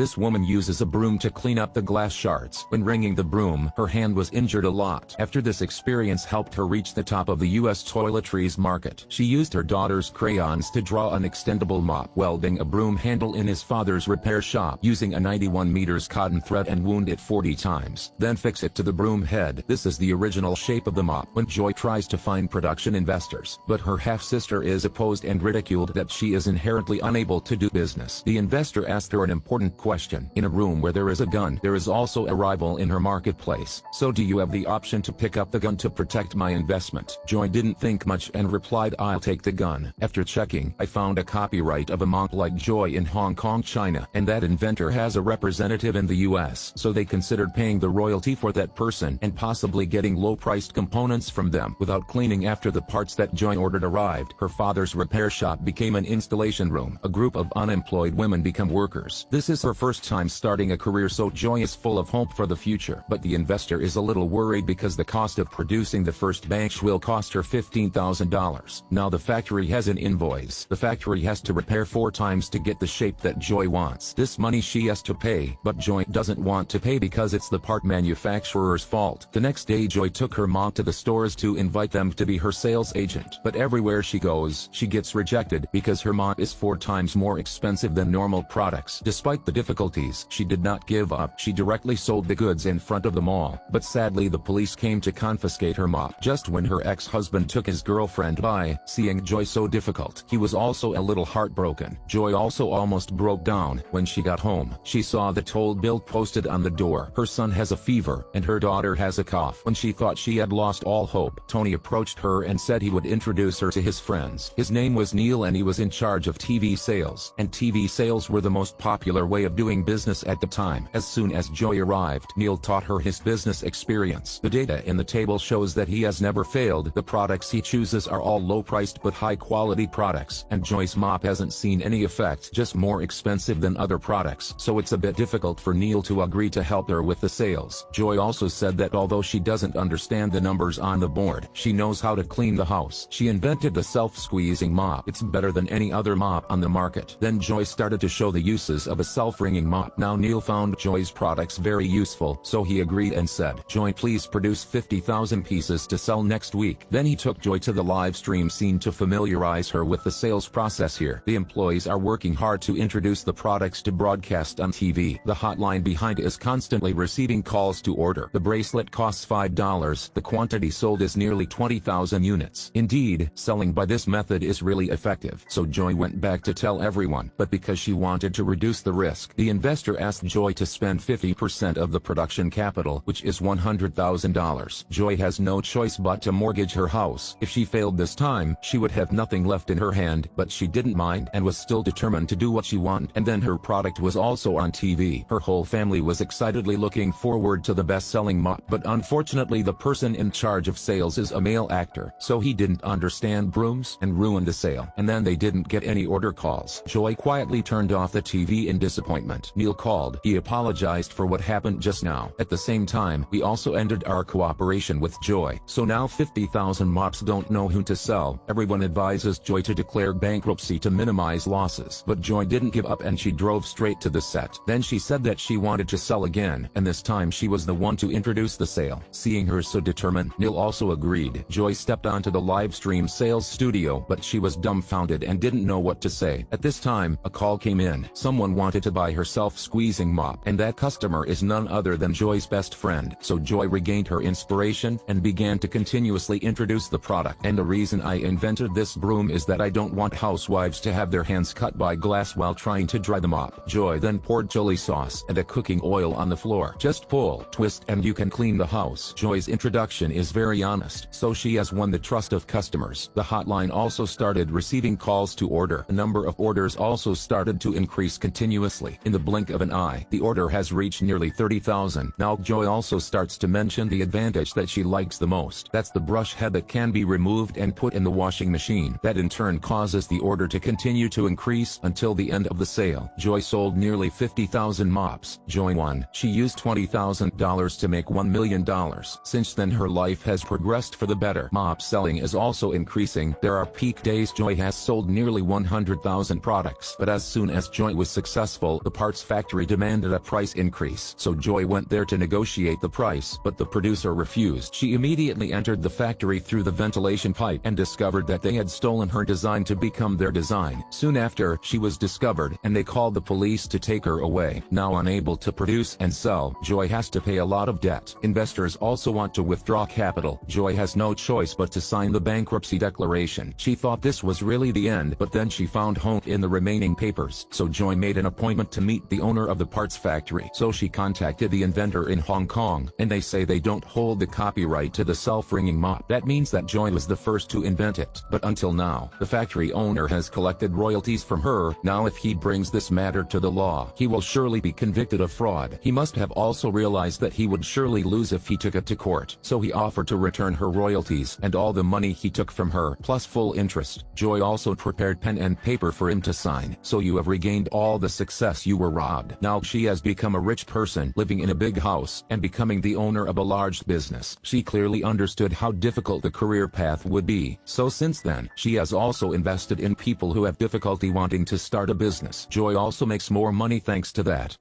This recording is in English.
This woman uses a broom to clean up the glass shards. When ringing the broom, her hand was injured a lot. After this experience helped her reach the top of the US toiletries market, she used her daughter's crayons to draw an extendable mop, welding a broom handle in his father's repair shop using a 91 meters cotton thread and wound it 40 times. Then fix it to the broom head. This is the original shape of the mop. When Joy tries to find production investors, but her half-sister is opposed and ridiculed that she is inherently unable to do business. The investor asked her an important question. In a room where there is a gun, there is also a rival in her marketplace. So do you have the option to pick up the gun to protect my investment? Joy didn't think much and replied, I'll take the gun. After checking, I found a copyright of a mop like Joy in Hong Kong, China, and that inventor has a representative in the US. So they considered paying the royalty for that person and possibly getting low-priced components from them. Without cleaning after the parts that Joy ordered arrived, her father's repair shop became an installation room. A group of unemployed women become workers. This is her first time starting a career, so Joy is full of hope for the future. But the investor is a little worried because the cost of producing the first batch will cost her $15,000. Now the factory has an invoice. The factory has to repair 4 times to get the shape that Joy wants. This money she has to pay, but Joy doesn't want to pay because it's the part manufacturer's fault. The next day Joy took her mom to the stores to invite them to be her sales agent. But everywhere she goes, she gets rejected because her mop is 4 times more expensive than normal products. Despite the difficulties, she did not give up. She directly sold the goods in front of them all. But sadly the police came to confiscate her mop just when her ex-husband took his girlfriend by. Seeing Joy so difficult, he was also a little heartbroken. Joy also almost broke down. When she got home, she saw the toll bill posted on the door. Her son has a fever, and her daughter has a cough. When she thought she had lost all hope, Tony approached her and said he would introduce her to his friends. His name was Neil and he was in charge of TV sales. And TV sales were the most popular way of doing business at the time. As soon as Joy arrived, Neil taught her his business experience. The data in the table shows that he has never failed. The products he chooses are all low-priced but high-quality products. And Joy's mop hasn't seen any effect, just more expensive than other products. So it's a bit difficult for Neil to agree to help her with the sales. Joy also said that although she doesn't understand the numbers on the board, she knows how to clean the house. She invented the self-squeezing mop. It's better than any other mop on the market. Then Joy started to show the uses of a self-wringing mop. Now Neil found Joy's products very useful, so he agreed and said, Joy, please produce 50,000 pieces to sell next week. Then he took Joy to the live stream scene to familiarize her with the sales process here. The employees are working hard to introduce the products to broadcast on TV. The hotline behind is constantly receiving calls to order. The bracelet costs $5. The quantity sold is nearly 20,000 units. Indeed, selling by this method is really effective. So Joy went back to tell everyone, but because she wanted to reduce the risk, the investor asked Joy to spend 50% of the production capital, which is $100,000. Joy has no choice but to mortgage her house. If she failed this time, she would have nothing left in her hand, but she didn't mind and was still determined to do what she wanted. And then her product was also on TV. Her whole family was excitedly looking forward to the best-selling mop, but unfortunately the person in charge of sales is a male actor, so he didn't understand brooms and ruined the sale. And then they didn't get any order calls. Joy quietly turned off the TV in disappointment. Neil called. He apologized for what happened just now. At the same time, we also ended our cooperation with Joy. So now 50,000 mops don't know who to sell. Everyone advises Joy to declare bankruptcy to minimize losses. But Joy didn't give up and she drove straight to the set. Then she said that she wanted to sell again, and this time she was the one to introduce the sale. Seeing her so determined, Neil also agreed. Joy stepped onto the live stream sales studio, but she was dumbfounded and didn't know what to say. At this time, a call came in. Someone wanted to buy her self-squeezing mop, and that customer is none other than Joy's best friend. So Joy regained her inspiration and began to continuously introduce the product. And the reason I invented this broom is that I don't want housewives to have their hands cut by glass while trying to dry the mop. Joy then poured chili sauce and a cooking oil on the floor. Just pull, twist, and you can clean the house. Joy's introduction is very honest, so she has won the trust of customers. The hotline also started receiving calls to order. The number of orders also started to increase continuously. In the blink of an eye, the order has reached nearly 30,000. Now Joy also starts to mention the advantage that she likes the most. That's the brush head that can be removed and put in the washing machine. That in turn causes the order to continue to increase until the end of the sale. Joy sold nearly 50,000 mops. Joy won. She used $20,000 to make $1 million. Since then her life has progressed for the better. Mop selling is also increasing. There are peak days Joy has sold nearly 100,000 products. But as soon as Joy was successful, the The parts factory demanded a price increase, so Joy went there to negotiate the price, but the producer refused. She immediately entered the factory through the ventilation pipe and discovered that they had stolen her design to become their design. Soon after, she was discovered, and they called the police to take her away. Now unable to produce and sell, Joy has to pay a lot of debt. Investors also want to withdraw capital. Joy has no choice but to sign the bankruptcy declaration. She thought this was really the end, but then she found hope in the remaining papers. So Joy made an appointment to meet the owner of the parts factory. So she contacted the inventor in Hong Kong, and they say they don't hold the copyright to the self-ringing mop. That means that Joy was the first to invent it. But until now, the factory owner has collected royalties from her. Now if he brings this matter to the law, he will surely be convicted of fraud. He must have also realized that he would surely lose if he took it to court. So he offered to return her royalties and all the money he took from her, plus full interest. Joy also prepared pen and paper for him to sign. So you have regained all the success you were robbed. Now she has become a rich person, living in a big house, and becoming the owner of a large business. She clearly understood how difficult the career path would be. So since then, she has also invested in people who have difficulty wanting to start a business. Joy also makes more money thanks to that.